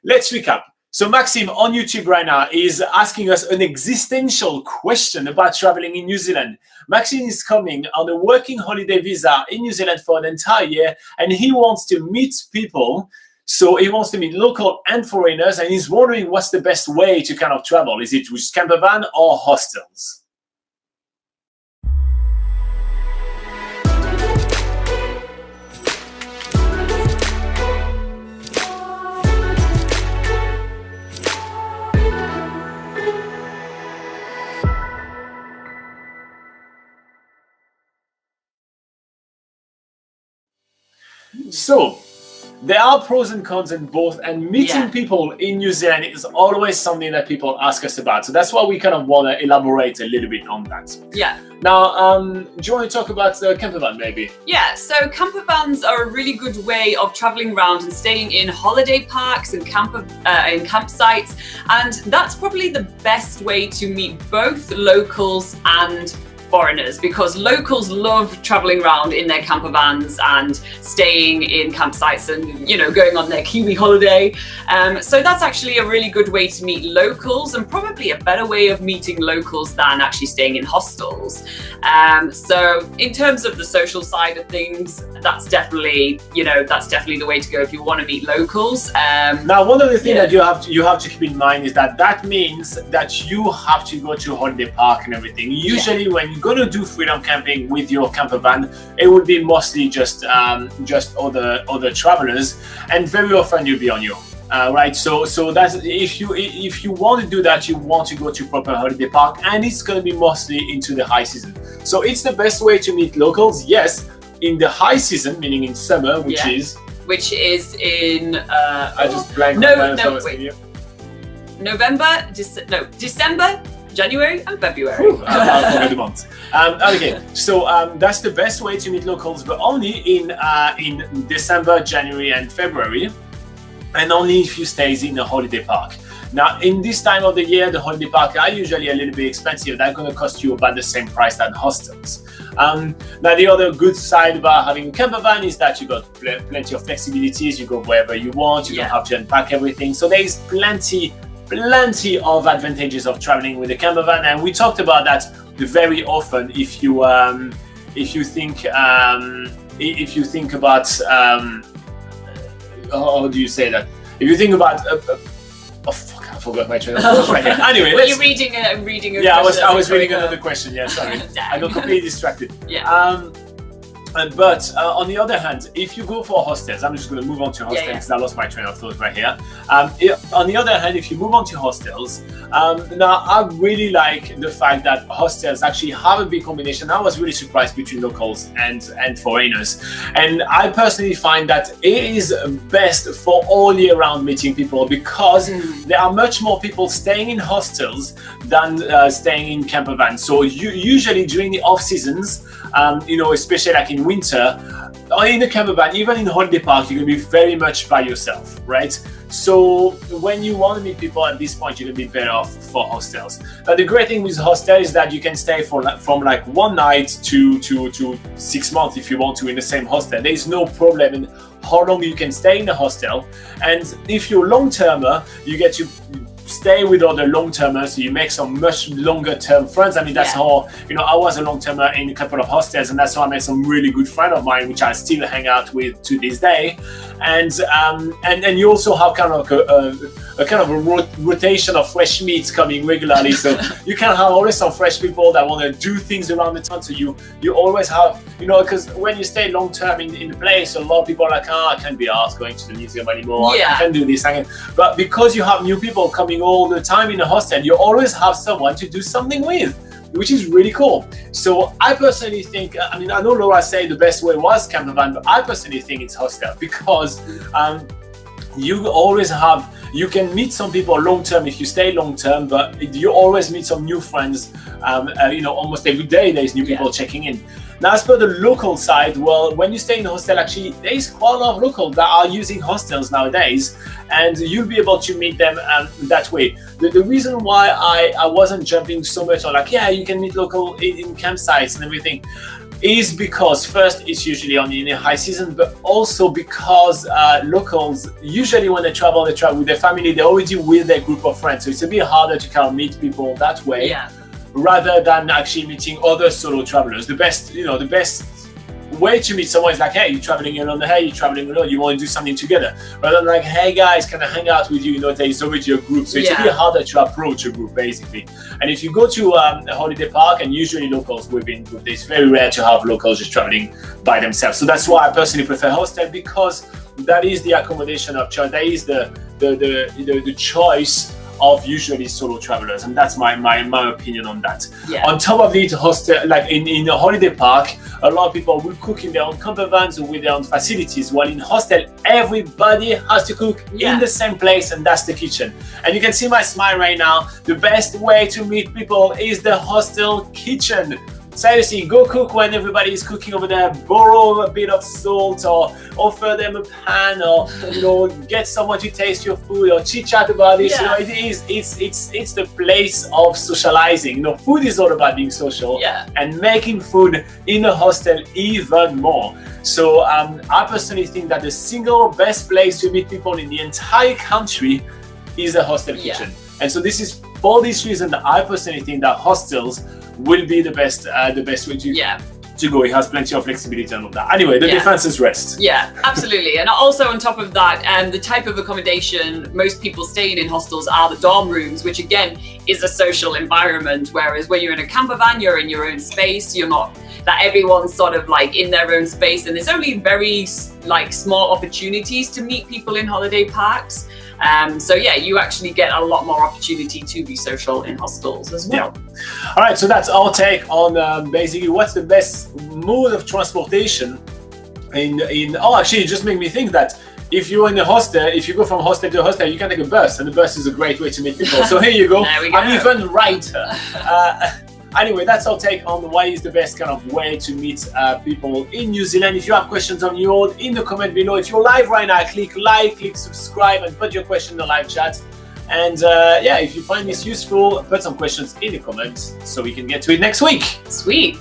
Let's recap. So Maxime on YouTube right now is asking us an existential question about traveling in New Zealand. Maxime is coming on a working holiday visa in New Zealand for an entire year, and he wants to meet people. So he wants to meet local and foreigners, and he's wondering what's the best way to kind of travel. Is it with Campervan or hostels? So there are pros and cons in both, and meeting people in New Zealand is always something that people ask us about. So that's why we kind of want to elaborate a little bit on that. Yeah. Now, do you want to talk about campervan maybe? Yeah, so campervans are a really good way of traveling around and staying in holiday parks and campsites. And that's probably the best way to meet both locals and foreigners, because locals love traveling around in their camper vans and staying in campsites and, you know, going on their Kiwi holiday. So that's actually a really good way to meet locals, and probably a better way of meeting locals than actually staying in hostels. So in terms of the social side of things, that's definitely, that's definitely the way to go if you want to meet locals. Now, one of the things that you have to keep in mind is that means that you have to go to a holiday park and everything. Usually when you're going to do freedom camping with your camper van, it would be mostly just other travelers, and very often you'll be on your own. Right, so that's if you want to do that, you want to go to proper holiday park, and it's going to be mostly into the high season. So it's the best way to meet locals, yes, in the high season, meaning in summer, which is in I just blanked. November, December, January and February. I'll forget the months. Okay, so that's the best way to meet locals, but only in December, January and February, and only if you stay in a holiday park. Now, in this time of the year, the holiday parks are usually a little bit expensive. They're going to cost you about the same price than hostels. Now, the other good side about having a camper van is that you got plenty of flexibilities. You go wherever you want. You don't have to unpack everything. So there is plenty of advantages of traveling with a camper van, and we talked about that very often. If you think about how do you say that? If you think about oh fuck, I forgot my train of thought right here. Anyway, were you reading a yeah, I was reading another question. Yeah, sorry, I got completely distracted. Yeah. But on the other hand, if you go for hostels, I'm just going to move on to hostels because I lost my train of thought right here. On the other hand, if you move on to hostels, now I really like the fact that hostels actually have a big combination. I was really surprised between locals and foreigners. And I personally find that it is best for all year round meeting people, because there are much more people staying in hostels than staying in camper vans. So usually during the off seasons, especially like in winter, or in a camper van, even in holiday park, you're going to be very much by yourself, right? So when you want to meet people at this point, you're going to be better off for hostels. Now, the great thing with hostel is that you can stay from like 1 night to 6 months if you want to in the same hostel. There is no problem in how long you can stay in the hostel. And if you're long-termer, you get to stay with other long-termers, so you make some much longer-term friends. I mean, that's how, I was a long-termer in a couple of hostels, and that's how I made some really good friends of mine, which I still hang out with to this day. And you also have kind of a rotation of fresh meats coming regularly, so you can have always some fresh people that want to do things around the town. So you always have, because when you stay long-term in the place, a lot of people are like, I can't be asked going to the museum anymore. I can't do this. But because you have new people coming all the time in a hostel, you always have someone to do something with, which is really cool. So I personally think, I know Laura said the best way was campervan, but I personally think it's hostel, because you can meet some people long-term if you stay long-term, but you always meet some new friends. Almost every day there's new people checking in. Now, as per the local side, well, when you stay in a hostel, actually, there is quite a lot of locals that are using hostels nowadays, and you'll be able to meet them that way. The reason why I wasn't jumping so much on you can meet local in campsites and everything, is because first, it's usually only in the high season, but also because locals, usually when they travel with their family, they're already with their group of friends. So it's a bit harder to kind of meet people that way. Yeah. Rather than actually meeting other solo travelers. The best way to meet someone is like, hey, you're traveling alone, hey, you're traveling alone, you want to do something together. Rather than like, hey guys, can I hang out with you? There's already a group. So it's a bit harder to approach a group, basically. And if you go to a holiday park, and usually locals within group, it's very rare to have locals just traveling by themselves. So that's why I personally prefer hostel, because that is the accommodation of choice. That is the choice of usually solo travelers, and that's my opinion on that. On top of it, hostel, like in a holiday park, a lot of people will cook in their own campervans or with their own facilities, while in hostel everybody has to cook in the same place, and that's the kitchen. And you can see my smile right now. The best way to meet people is the hostel kitchen. Seriously, go cook when everybody is cooking over there. Borrow a bit of salt, or offer them a pan, or get someone to taste your food, or chit chat about it. It's the place of socializing. Food is all about being social, and making food in a hostel even more. So I personally think that the single best place to meet people in the entire country is a hostel kitchen. And so this is for this reason that I personally think that hostels will be the best way to go. It has plenty of flexibility and all that. Anyway, the defenses rest. Yeah, absolutely. And also on top of that, the type of accommodation most people staying in hostels are the dorm rooms, which again is a social environment. Whereas when you're in a camper van, you're in your own space. You're not that everyone's sort of like in their own space, and there's only very like small opportunities to meet people in holiday parks. So yeah, you actually get a lot more opportunity to be social in hostels as well. All right, so that's our take on basically what's the best mode of transportation actually it just made me think that if you're in a hostel, if you go from hostel to hostel, you can take a bus, and the bus is a great way to meet people. So here you go. There we go. I'm even right. Anyway, that's our take on what is the best kind of way to meet people in New Zealand. If you have questions on your own, in the comment below. If you're live right now, click like, click subscribe, and put your question in the live chat. And if you find this useful, put some questions in the comments so we can get to it next week. Sweet.